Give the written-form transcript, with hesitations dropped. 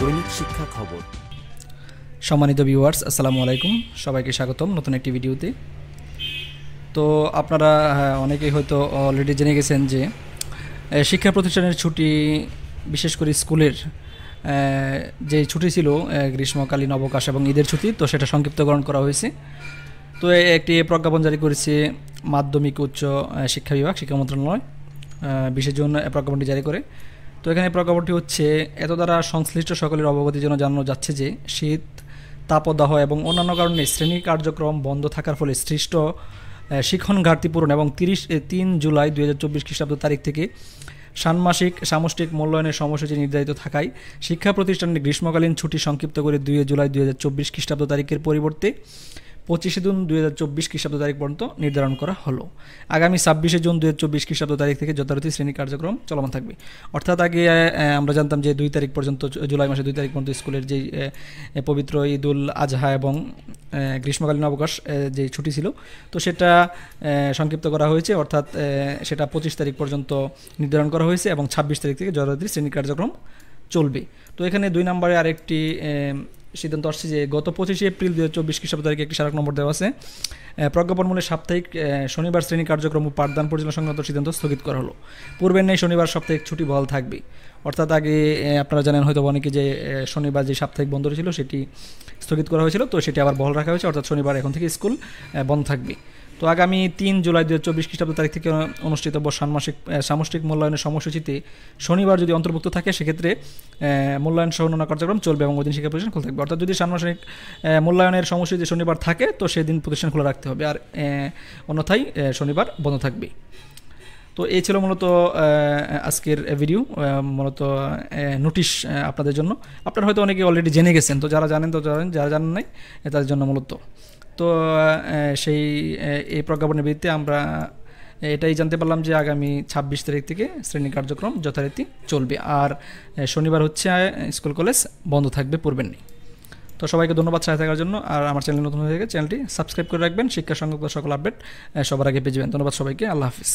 দৈনিক শিক্ষা খবর। সম্মানিত ভিউয়ার্স, আসসালামু আলাইকুম। সবাইকে স্বাগতম নতুন একটি ভিডিওতে। তো আপনারা অনেকেই হয়তো অলরেডি জেনে গেছেন যে শিক্ষা প্রতিষ্ঠানের ছুটি, বিশেষ করে স্কুলের যে ছুটি ছিল গ্রীষ্মকালীন অবকাশ এবং ঈদের ছুটি, তো সেটা সংক্ষিপ্তকরণ করা হয়েছে। তো একটি প্রজ্ঞাপন জারি করেছে মাধ্যমিক উচ্চ শিক্ষা বিভাগ, শিক্ষা মন্ত্রণালয় 20 জুন প্রজ্ঞাপনটি জারি করে। তো এখানে প্রজ্ঞাপনটি হচ্ছে, এত দ্বারা সংশ্লিষ্ট সকলের অবগতির জন্য জানানো যাচ্ছে যে শীত, তাপদাহ এবং অন্যান্য কারণে শ্রেণী কার্যক্রম বন্ধ থাকার ফলে সৃষ্ট শিক্ষণ ঘাটতি পূরণ এবং 3 জুলাই 2024 খ্রিস্টাব্দ তারিখ থেকে ষান্মাসিক সামষ্টিক মূল্যায়নের সময়সূচি নির্ধারিত থাকায় শিক্ষা প্রতিষ্ঠানের গ্রীষ্মকালীন ছুটি সংক্ষিপ্ত করে 2 জুলাই 2024 খ্রিস্টাব্দ তারিখের পরিবর্তে 25 জুন 2024 খ্রিস্টাব্দ তারিখ পর্যন্ত নির্ধারণ করা হলো। আগামী 26 জুন 2024 খ্রিস্টাব্দ তারিখ থেকে যথারীতি শ্রেণী কার্যক্রম চলমান থাকবে। অর্থাৎ আগে আমরা জানতাম যে 2 তারিখ পর্যন্ত, জুলাই মাসে 2 তারিখ পর্যন্ত স্কুলের যেই পবিত্র ঈদুল আজহা এবং গ্রীষ্মকালীন অবকাশ যে ছুটি ছিল, তো সেটা সংক্ষিপ্ত করা হয়েছে। অর্থাৎ সেটা 25 তারিখ পর্যন্ত নির্ধারণ করা হয়েছে এবং 26 তারিখ থেকে যথারীতি শ্রেণী কার্যক্রম চলবে। তো এখানে 2 নম্বরে আরেকটি সিদ্ধান্ত আসছে যে গত 25 এপ্রিল 2024 খ্রিস্টাব্দ তারিখে একটি স্মারক নম্বর দেওয়া আছে। প্রজ্ঞাপনমূলে সাপ্তাহিক শনিবার শ্রেণী কার্যক্রম ও পাঠদান পরিচালনা সংক্রান্ত সিদ্ধান্ত স্থগিত করা হলো। পূর্বের নেই শনিবার সাপ্তাহিক ছুটি বহাল থাকবে। অর্থাৎ আগে আপনারা জানেন হয়তো অনেকে যে শনিবার যে সাপ্তাহিক বন্ধ ছিল সেটি স্থগিত করা হয়েছিল, তো সেটি আবার বহাল রাখা হয়েছে। অর্থাৎ শনিবার এখন থেকে স্কুল বন্ধ থাকবে। তো আগামী 3 জুলাই 2024 খ্রিস্টাব্দ তারিখ থেকে অনুষ্ঠিতব্য সামষ্টিক মূল্যায়নের সময়সূচিতে শনিবার যদি অন্তর্ভুক্ত থাকে, সেক্ষেত্রে মূল্যায়ন সহ অন্যান্য কার্যক্রম চলবে এবং ওই দিন শিক্ষা প্রতিষ্ঠান খোলা থাকবে। অর্থাৎ যদি ষান্মাসিক মূল্যায়নের সময়সূচিতে শনিবার থাকে, তো সেদিন প্রতিষ্ঠান খোলা রাখতে হবে, আর অন্যথায় শনিবার বন্ধ থাকবে। তো এই ছিল মূলত আজকের ভিডিও, মূলত নোটিশ আপনাদের জন্য। আপনারা হয়তো অনেকে অলরেডি জেনে গেছেন, তো যারা জানেন তো জানেন, যারা জানেন নাই তাদের জন্য মূলত। তো এই প্রজ্ঞাপনের ভিত্তিতে আমরা এটাই জানতে পারলাম যে আগামী 26 তারিখ থেকে শ্রেণী কার্যক্রম যথারীতি চলবে, আর শনিবার হচ্ছে স্কুল কলেজ বন্ধ থাকবে, পূর্বের নেই। তো সবাইকে ধন্যবাদ সাথে থাকার জন্য। আর আমার চ্যানেল নতুন হয়ে গেছে, চ্যানেলটি সাবস্ক্রাইব করে রাখবেন। শিক্ষা সংক্রান্ত সকল আপডেট সবার আগে পেয়ে যাবেন। ধন্যবাদ সবাইকে। আল্লাহ হাফিজ।